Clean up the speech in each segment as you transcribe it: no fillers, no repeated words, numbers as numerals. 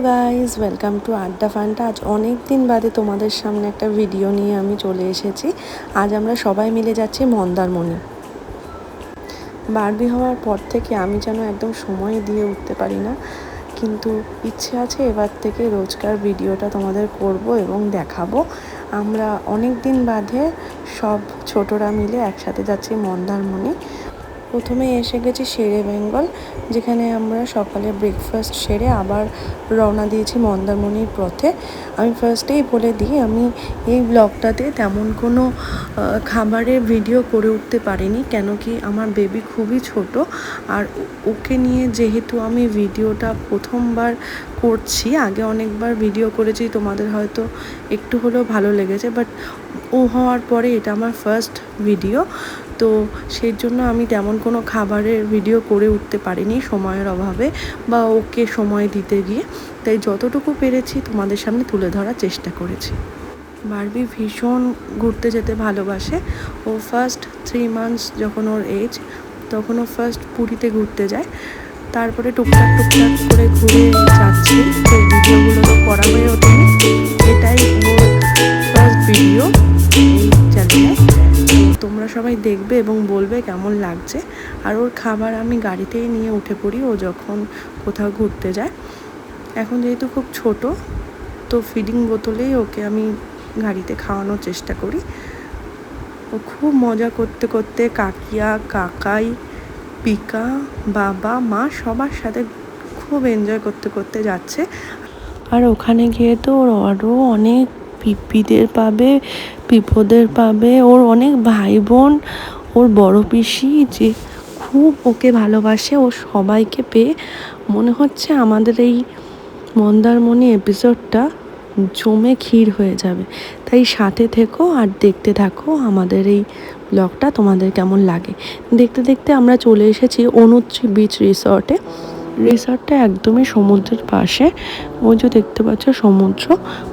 Guys, welcome to আড্ডা Fanta. আজ অনেক দিন বাদে তোমাদের সামনে একটা ভিডিও নিয়ে আমি চলে এসেছি। আজ আমরা সবাই মিলে যাচ্ছি মন্দারমণি। বারবি হওয়ার পর থেকে আমি যেন একদম সময় দিয়ে উঠতে পারি না, কিন্তু ইচ্ছে আছে এবার থেকে রোজকার ভিডিওটা তোমাদের করব এবং দেখাবো। আমরা অনেক দিন বাদে সব ছোটরা মিলে একসাথে যাচ্ছি মন্দারমণি। প্রথমে এসে গেছি শেরে বেঙ্গল, যেখানে আমরা সকালে ব্রেকফাস্ট সেরে আবার রওনা দিয়েছি মন্দারমণির পথে। আমি ফার্স্টেই বলে দিই, আমি এই ব্লগটাতে তেমন কোনো খাবারের ভিডিও করে উঠতে পারিনি, কেন কি আমার বেবি খুবই ছোট। আর ওকে নিয়ে যেহেতু আমি ভিডিওটা প্রথমবার করছি, আগে অনেকবার ভিডিও করেছি, তোমাদের হয়তো একটু হলেও ভালো লেগেছে, বাট ও হওয়ার পরে এটা আমার ফার্স্ট ভিডিও। তো সেই জন্য আমি তেমন কোনো খাবারের ভিডিও করে উঠতে পারিনি সময়ের অভাবে বা ওকে সময় দিতে গিয়ে। তাই যতটুকু পেরেছি তোমাদের সামনে তুলে ধরার চেষ্টা করেছি। বারবি ভীষণ ঘুরতে যেতে ভালোবাসে। ও ফার্স্ট 3 months যখন ওর এজ, তখন ও ফার্স্ট পুরীতে ঘুরতে যায়। তারপরে টুকটাক করে ঘুরে যাচ্ছি। সেই ভিডিওগুলো তো করা হয়ে ওঠেনি, এটাই ওর ফার্স্ট ভিডিও এই চ্যানেলে। তোমরা সবাই দেখবে এবং বলবে কেমন লাগছে। আর ওর খাবার আমি গাড়িতেই নিয়ে উঠে পড়ি ও যখন কোথাও ঘুরতে যায়। এখন যেহেতু খুব ছোট, তো ফিডিং বোতলেই ওকে আমি গাড়িতে খাওয়ানোর চেষ্টা করি। ও খুব মজা করতে করতে কাকিয়া, কাকাই, পিকা, বাবা, মা সবার সাথে খুব এনজয় করতে করতে যাচ্ছে। আর ওখানে গিয়ে তো ওর আরও অনেক পিপিদের পাবে, পিপোদের পাবে, ওর অনেক ভাই বোন, ওর বড় পিসি যে খুব ওকে ভালোবাসে। ও সবাইকে পেয়ে মনে হচ্ছে আমাদের এই মন্দারমণি এপিসোডটা জমে ক্ষীর হয়ে যাবে। তাই সাথে থেকো আর দেখতে থাকো আমাদের এই ব্লগটা, তোমাদের কেমন লাগে। দেখতে দেখতে আমরা চলে এসেছি অনুচ্ছি বিচ রিসর্টে। রিসর্টটা একদমই সমুদ্রের পাশে। ওই যে দেখতে পাচ্ছ সমুদ্র,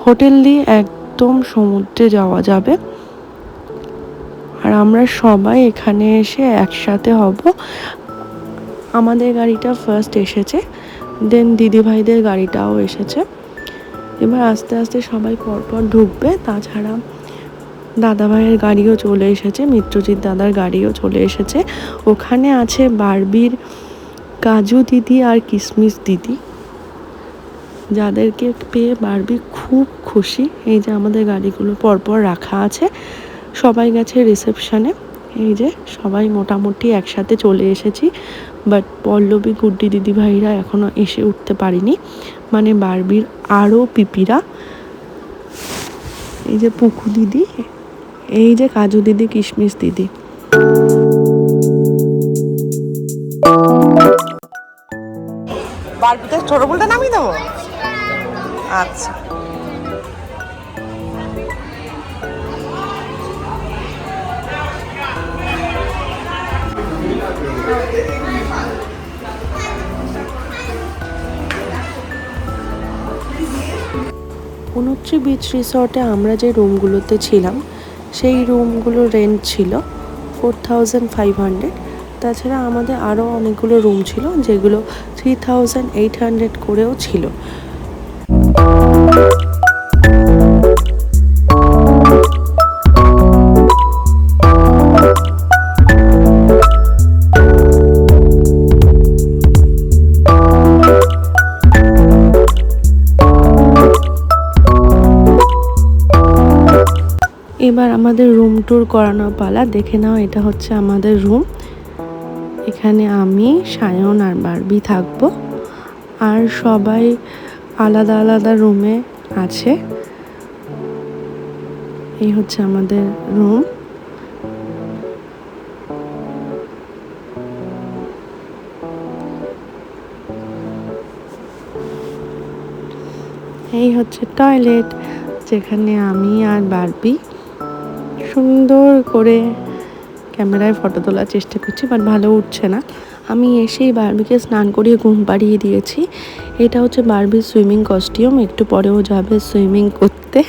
হোটেল দিয়ে একদম সমুদ্রে যাওয়া যাবে। আর আমরা সবাই এখানে এসে একসাথে হব। আমাদের গাড়িটা ফার্স্ট এসেছে, দেন দিদিভাইদের গাড়িটাও এসেছে। এবার আস্তে আস্তে সবাই পরপর ঢুকবে। তাছাড়া দাদাভাইয়ের গাড়িও চলে এসেছে, মিত্রজিৎ দাদার গাড়িও চলে এসেছে। ওখানে আছে বারবির কাজু দিদি আর কিসমিস দিদি, যাদেরকে পেয়ে বারবি খুব খুশি। এই যে আমাদের গাড়িগুলো পরপর রাখা আছে, সবাই গেছে রিসেপশনে। এই যে সবাই মোটামুটি একসাথে চলে এসেছি, বাট পল্লবী, গুড্ডি দিদিভাইরা এখনও এসে উঠতে পারিনি, মানে বারবির আরও পিপিরা। এই যে পুকু দিদি, এই যে কাজু দিদি, কিশমিশ দিদি। বালতিতে ছোট বলতে নামিয়ে দেবো। আচ্ছা, অনুচ্ছি বিচ রিসর্টে আমরা যে রুমগুলোতে ছিলাম, সেই রুমগুলোর রেন্ট ছিল 4500। তাছাড়া আমাদের আরও অনেকগুলো রুম ছিল, যেগুলো 3800 করেও ছিল। এবার আমাদের রুম ট্যুর করানোর পালা। দেখে নাও, এটা হচ্ছে আমাদের রুম। এখানে আমি, সায়ন আর বারবি থাকবো, আর সবাই আলাদা আলাদা রুমে আছে। এই হচ্ছে আমাদের রুম। এই হচ্ছে টয়লেট, যেখানে আমি আর বারবি সুন্দর করে ক্যামেরায় ফটো তোলার চেষ্টা করছি, বাট ভালো উঠছে না। আমি এসেই বারবিকে স্নান করিয়ে ঘুম পাড়িয়ে দিয়েছি। এটা হচ্ছে বারবির সুইমিং কস্টিউম, একটু পরেও যাবে সুইমিং করতে।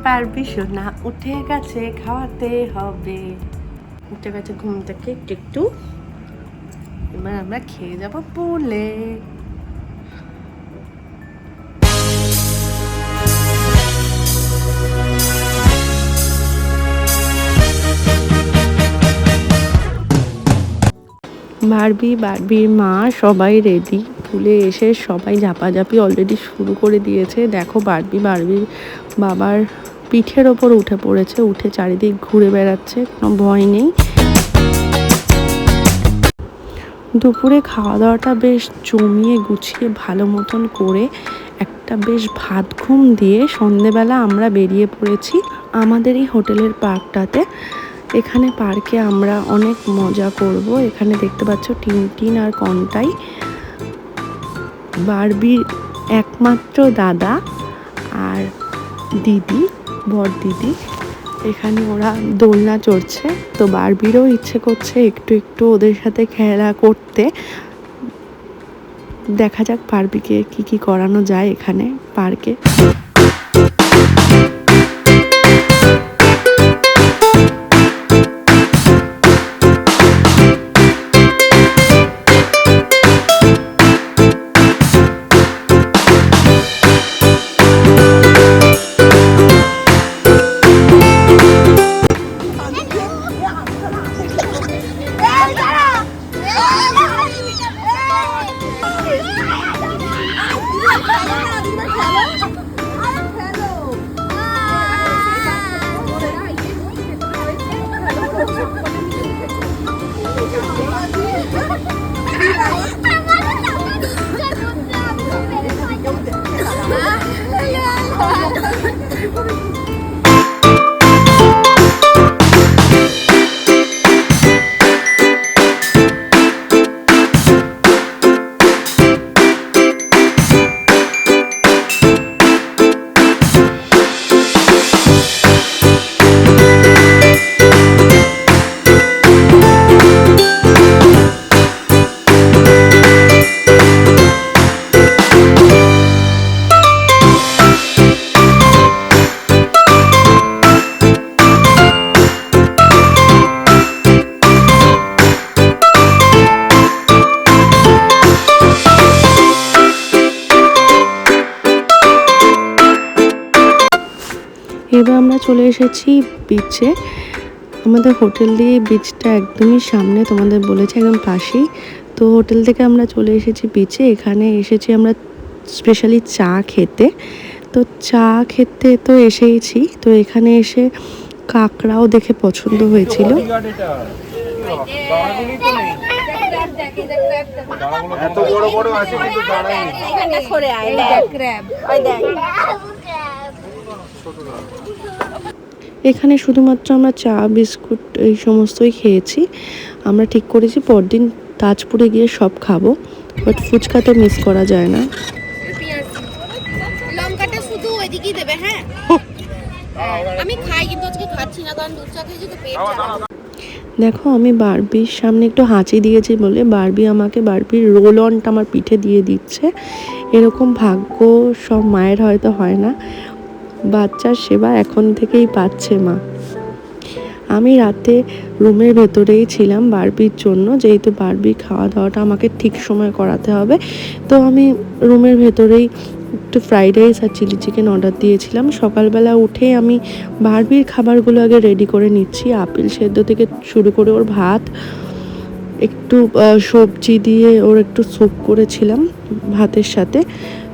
বারবি সোনা উঠে গেছে, খাওয়াতে হবে। উঠে গেছে ঘুম থেকে একটু একটু। এবার আমরা খেয়ে যাব পুলে। বারবির মা সবাই রেডি। পুলে এসে সবাই ঝাপাঝাপি অলরেডি শুরু করে দিয়েছে। দেখো বারবির বাবার পিঠের ওপর উঠে পড়েছে, উঠে চারিদিক ঘুরে বেড়াচ্ছে, কোনো ভয় নেই। দুপুরে খাওয়া দাওয়াটা বেশ জমিয়ে গুছিয়ে ভালো মতন করে একটা বেশ ভাত ঘুম দিয়ে সন্ধেবেলা আমরা বেরিয়ে পড়েছি আমাদের এই হোটেলের পার্কটাতে। এখানে পার্কে আমরা অনেক মজা করব। এখানে দেখতে পাচ্ছ টিনটিন আর কন্টাই, বারবির একমাত্র দাদা আর দিদি, বর দিদি। এখানে ওরা দোলনা চড়ছে, তো বারবিরও ইচ্ছে করছে একটু একটু ওদের সাথে খেলা করতে। দেখা যাক বারবিকে কি কি করানো যায় এখানে পার্কে। এবার আমরা চলে এসেছি বিচে। আমাদের হোটেল দিয়ে বিচটা একদমই সামনে, তোমাদের বলেছি একদম পাশেই। তো হোটেল থেকে আমরা চলে এসেছি বিচে। এখানে এসেছি আমরা স্পেশালি চা খেতে। তো চা খেতে তো এসেইছি, তো এখানে এসে কাঁকড়াও দেখে পছন্দ হয়েছিল। এখানে শুধুমাত্র আমরা চা বিস্কুট এই সমস্তই খেয়েছি। আমরা ঠিক করেছি পরদিন তাজপুরে গিয়ে সব খাবো, বাট ফুচকা তো মিস করা যায় না। লঙ্কাটা শুধু ওইদিকেই দেবে। হ্যাঁ, আমি খাই কিন্তু আজকে খাচ্ছি না, কারণ দুধ চা খেয়েছি তো পেট জ্বালা। দেখো আমি বারবির সামনে একটু হাঁচি দিয়েছি বলে বারবি আমাকে বারবির রোল অনটা আমার পিঠে দিয়ে দিচ্ছে। এরকম ভাগ্য সব মায়ের হয়তো হয় না, বাচ্চার সেবা এখন থেকেই পাচ্ছে মা। আমি রাতে রুমের ভেতরেই ছিলাম বারবির জন্য, যেহেতু বারবির খাওয়া দাওয়াটা আমাকে ঠিক সময় করাতে হবে। তো আমি রুমের ভেতরেই একটু ফ্রাইড রাইস আর চিলি চিকেন অর্ডার দিয়েছিলাম। সকালবেলা উঠে আমি বারবির খাবারগুলো আগে রেডি করে নিচ্ছি। আপেল সেদ্ধ থেকে শুরু করে ওর ভাত, একটু সবজি দিয়ে ওর একটু স্যুপ করেছিলাম ভাতের সাথে।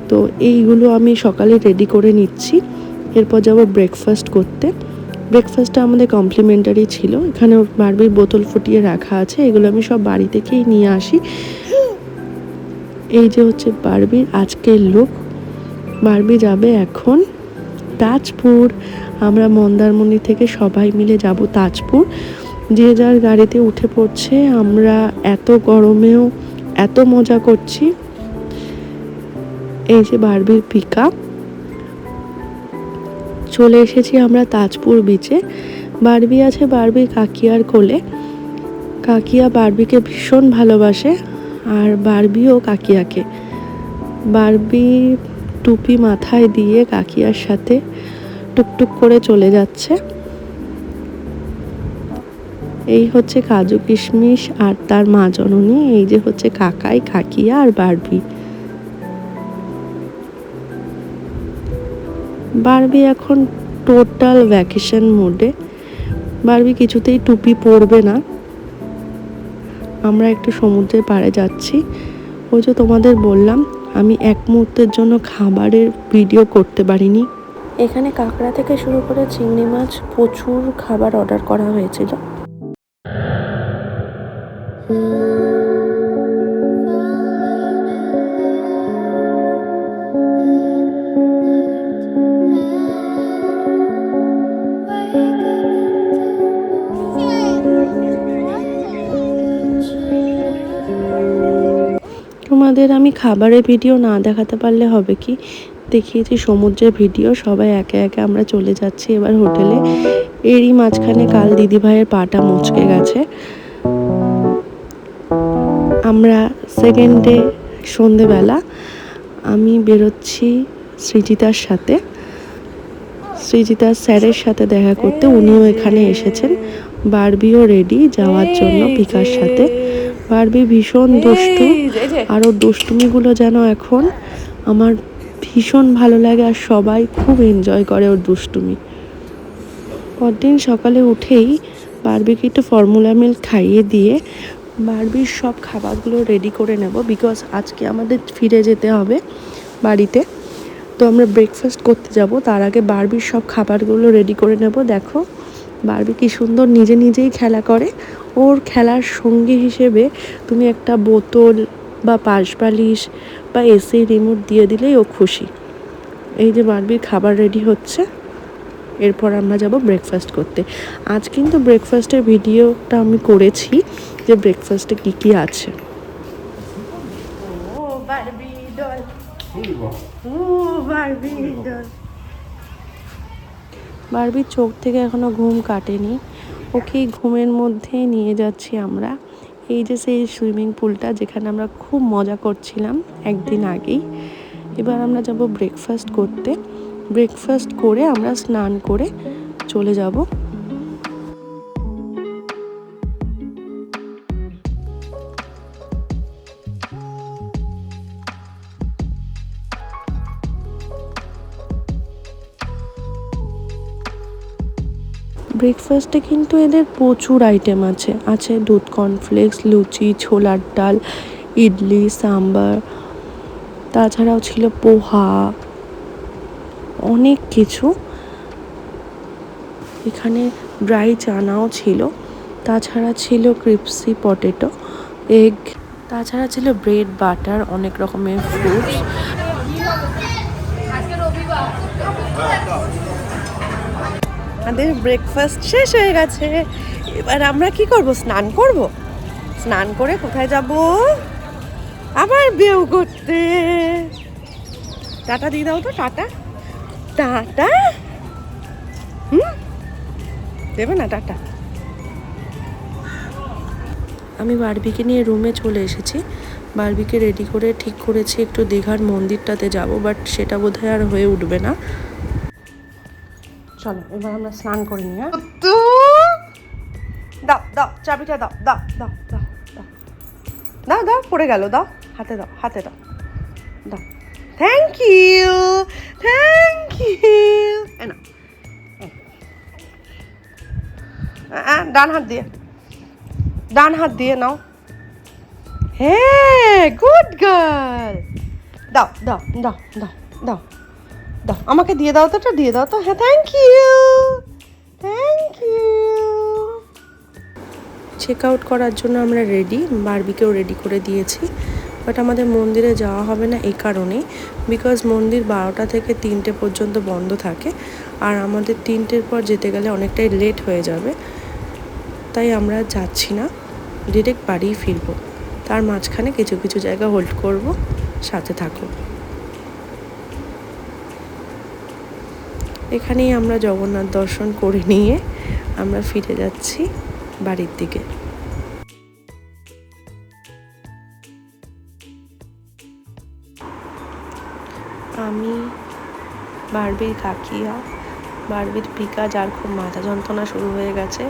তো এইগুলো আমি সকালে রেডি করে নিচ্ছি। এরপর যাবো ব্রেকফাস্ট করতে। ব্রেকফাস্টটা আমাদের কমপ্লিমেন্টারি ছিল। এখানে বারবির বোতল ফুটিয়ে রাখা আছে, এগুলো আমি সব বাড়ি থেকেই নিয়ে আসি। এই যে হচ্ছে বারবির আজকের লুক। বারবি যাবে এখন তাজপুর। আমরা মন্দারমণি থেকে সবাই মিলে যাব তাজপুর। যে যার গাড়িতে উঠে পড়ছে। আমরা এত গরমেও এত মজা করছি। এই যে বারবির পিকআপ। চলে এসেছি আমরা তাজপুর বিচে। বারবি আছে বারবির কাকিয়ার কোলে। কাকিয়া বারবিকে ভীষণ ভালোবাসে, আর বারবিও কাকিয়াকে। বারবি টুপি মাথায় দিয়ে কাকিয়ার সাথে টুকটুক করে চলে যাচ্ছে। এই হচ্ছে কাজু কিশমিশ আর তার মা জননী, এই যে হচ্ছে কাকাই, কাকিয়া আর বারবি। বারবি এখন টোটাল ভ্যাকেশন মোডে। বারবি কিছুতেই টুপি পরবে না। আমরা একটু সমুদ্রের পাড়ে যাচ্ছি। ওই যে তোমাদের বললাম আমি এক মুহূর্তের জন্য খাবারের ভিডিও করতে পারিনি। এখানে কাঁকড়া থেকে শুরু করে চিংড়ি মাছ প্রচুর খাবার অর্ডার করা হয়েছিল। তোমাদের আমি খাবারের ভিডিও না দেখাতে পারলে হবে কি, দেখিয়েছি সমুদ্রের ভিডিও। সবাই একে একে আমরা চলে যাচ্ছি এবার হোটেলে। এরই মাঝখানে কাল দিদিভাইয়ের পাটা মুচকে গেছে। আমরা সেকেন্ড ডে সন্ধেবেলা আমি বেরোচ্ছি সৃজিতার সাথে, সৃজিতার স্যারের সাথে দেখা করতে। উনিও এখানে এসেছেন। বারবিও রেডি যাওয়ার জন্য পিকার সাথে। বারবি ভীষণ দুষ্টু, আর ওর দুষ্টুমিগুলো যেন এখন আমার ভীষণ ভালো লাগে, আর সবাই খুব এনজয় করে ওর দুষ্টুমি। পরদিন সকালে উঠেই বারবিকে একটু ফর্মুলা মিল্ক খাইয়ে দিয়ে বারবির সব খাবারগুলো রেডি করে নেব, বিকজ আজকে আমাদের ফিরে যেতে হবে বাড়িতে। তো আমরা ব্রেকফাস্ট করতে যাব, তার আগে বারবির সব খাবারগুলো রেডি করে নেব। দেখো বারবি কি সুন্দর নিজে নিজেই খেলা করে। ওর খেলার সঙ্গী হিসেবে তুমি একটা বোতল বা পাশবালিশ বা এসি রিমোট দিয়ে দিলেই ও খুশি। এই যে বারবির খাবার রেডি হচ্ছে, এরপর আমরা যাব ব্রেকফাস্ট করতে। আজ কিন্তু ব্রেকফাস্টের ভিডিওটা আমি করেছি যে ব্রেকফাস্টে কি কি আছে। ও বারবি ডল, ও বারবি ডল। বারবির চোখ থেকে এখনো ঘুম কাটেনি, ওকে ঘুমের মধ্যেই নিয়ে যাচ্ছি আমরা। এই যে সেই সুইমিং পুলটা যেখানে আমরা খুব মজা করছিলাম একদিন আগেই। এবার আমরা যাব ব্রেকফাস্ট করতে। ব্রেকফাস্ট করে আমরা স্নান করে চলে যাব। ব্রেকফাস্টে কিন্তু এদের প্রচুর আইটেম আছে। আছে দুধ কর্নফ্লেক্স, লুচি, ছোলার ডাল, ইডলি, সাম্বার, তাছাড়াও ছিল পোহা, অনেক কিছু। এখানে ড্রাই চানাও ছিল, তাছাড়া ছিল ক্রিপসি পটেটো, এগ, তাছাড়া ছিল ব্রেড, বাটার, অনেক রকমের ফ্রুটস। আমাদের ব্রেকফাস্ট শেষ হয়ে গেছে। এবার আমরা কি করব? স্নান করব। স্নান করে কোথায় যাব? আবার বিয়ে করতে। টাটা দিয়ে দাও তো, টাটা টাটা। দেবে না টাটা? আমি বারবিকে নিয়ে রুমে চলে এসেছি। বারবিকে রেডি করে ঠিক করেছি একটু দীঘার মন্দিরটাতে যাব, বাট সেটা বোধহয় আর হয়ে উঠবে না। চলো এবার আমরা স্নান করে নিই। হ্যাঁ, দাও দাও চাবিটা, দাও দাও দাও দাও দাও দাও দাও, পড়ে গেল, দাও হাতে, দাও হাতে, দাও দাও। Thank you, thank you. না ডান হাত দিয়ে, ডান হাত দিয়ে নাও। হ্যাঁ, গুড গার্ল। দাও দাও দাও দাও দাও দাও, আমাকে দিয়ে দাও তো, দিয়ে দাও তো। হ্যাঁ, thank you, thank you. Check out করার জন্য আমরা রেডি, বারবিকেও রেডি করে দিয়েছি। বাট আমাদের মন্দিরে যাওয়া হবে না এই কারণেই, বিকজ মন্দির 12টা থেকে 3টে পর্যন্ত বন্ধ থাকে, আর আমাদের 3টের পর যেতে গেলে অনেকটাই লেট হয়ে যাবে। তাই আমরা যাচ্ছি না, ডিরেক্ট বাড়িই ফিরবো। তার মাঝখানে কিছু কিছু জায়গা হোল্ড করব, সাথে থাকো। এখানেই আমরা জগন্নাথ দর্শন করে নিয়ে আমরা ফিরে যাচ্ছি বাড়ির দিকে। আমি, বারবির কাকিয়া, বারবির পিকা, যার খুব মাথা যন্ত্রণা শুরু হয়ে গেছে,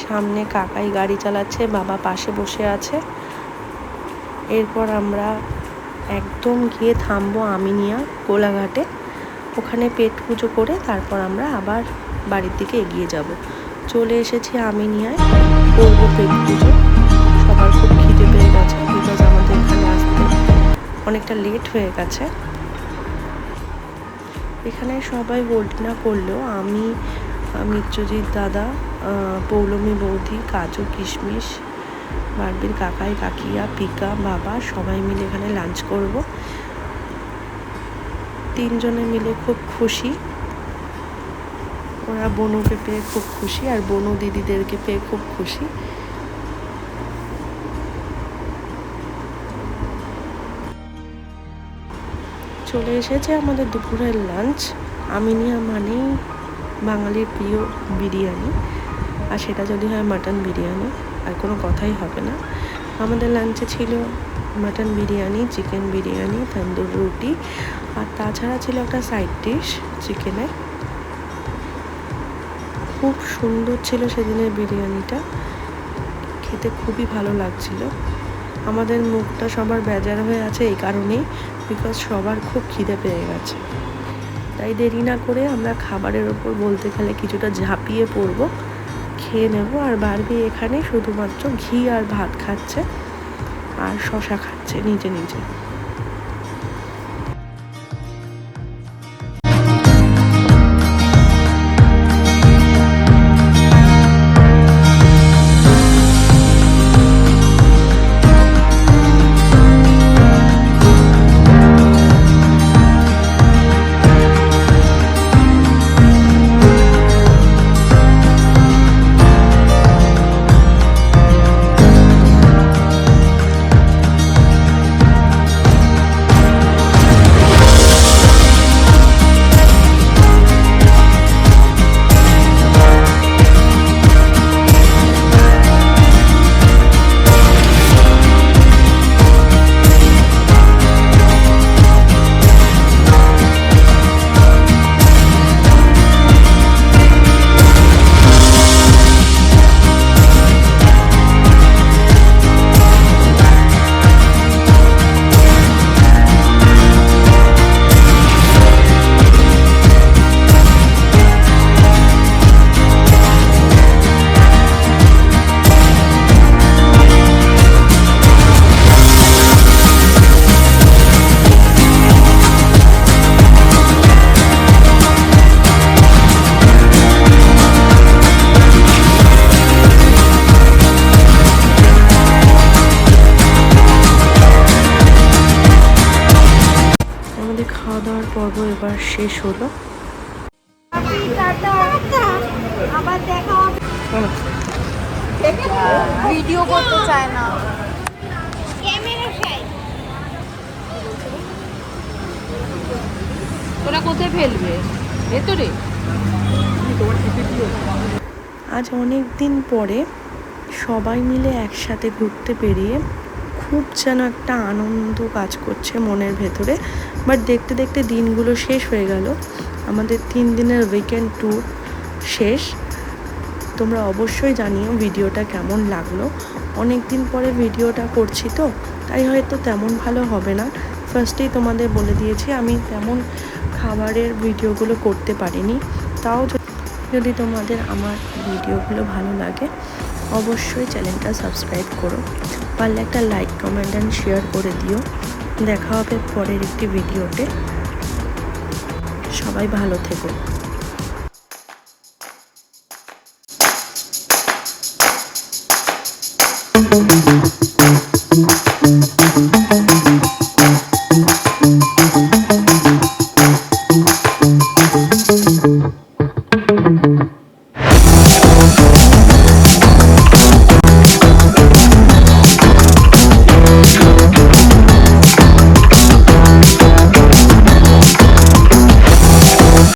সামনে কাকাই গাড়ি চালাচ্ছে, বাবা পাশে বসে আছে। এরপর আমরা একদম গিয়ে থামবো আমিনিয়া কোলাঘাটে। ওখানে পেট পুজো করে তারপর আমরা আবার বাড়ির দিকে এগিয়ে যাব। চলে এসেছি আমিনিয়ায়, করবো পেট পুজো। সবার খুব খিদে পেয়ে গেছে, বিকজ আমাদের এখানে আসতে অনেকটা লেট হয়ে গেছে। এখানে সবাই বলতে না করলেও আমি, মিত্রজিৎ দাদা, পৌলমী বৌদি, কাজু, কিশমিশ, বারবির কাকাই, কাকিয়া, পিকা, বাবা সবাই মিলে এখানে লাঞ্চ করব। 3 জনে মিলে খুব খুশি। ওরা বনুকে পেয়ে খুব খুশি, আর বনু দিদিদেরকে পেয়ে খুব খুশি। চলে এসেছে আমাদের দুপুরের লাঞ্চ। আমিনিয়া মানেই বাঙালির প্রিয় বিরিয়ানি, আর সেটা যদি হয় মাটন বিরিয়ানি, আর কোনো কথাই হবে না। আমাদের লাঞ্চে ছিল মাটন বিরিয়ানি, চিকেন বিরিয়ানি, তন্দুর রুটি, আর তাছাড়া ছিল একটা সাইড ডিশ চিকেনের। খুব সুন্দর ছিল সেদিনের বিরিয়ানিটা, খেতে খুবই ভালো লাগছিল। আমাদের মুখটা সবার বেজার হয়ে আছে এই কারণেই, বিকজ সবার খুব খিদে পেয়ে গেছে। তাই দেরি না করে আমরা খাবারের ওপর বলতে গেলে কিছুটা ঝাঁপিয়ে পড়বো, খেয়ে নেব। আর বারবি এখানে শুধুমাত্র ঘি আর ভাত খাচ্ছে আর শশা খাচ্ছে নিজে নিজে। খাওয়া দাওয়ার পর্ব এবার শেষ হলো। আবার দেখা হবে। ভিডিও করতে চায় না, ক্যামেরা চাই। তোরা কোথায় ফেলবে? ভেতরে? আজ অনেক দিন পরে সবাই মিলে একসাথে ঘুরতে পেরিয়ে খুব যেন একটা আনন্দ কাজ করছে মনের ভেতরে। বাট দেখতে দেখতে দিনগুলো শেষ হয়ে গেল, আমাদের 3 দিনের উইকেন্ড ট্যুর শেষ। তোমরা অবশ্যই জানিও ভিডিওটা কেমন লাগলো। অনেক দিন পরে ভিডিওটা করছি তো, তাই হয়তো তেমন ভালো হবে না। ফার্স্টেই তোমাদের বলে দিয়েছি আমি তেমন খাবারের ভিডিওগুলো করতে পারিনি। তাও যদি তোমাদের আমার ভিডিওগুলো ভালো লাগে অবশ্যই চ্যানেলটা সাবস্ক্রাইব করো, পারলে একটা লাইক, কমেন্ট অ্যান্ড শেয়ার করে দিও। দেখা হবে পরের একটি ভিডিওতে। সবাই ভালো থেকো।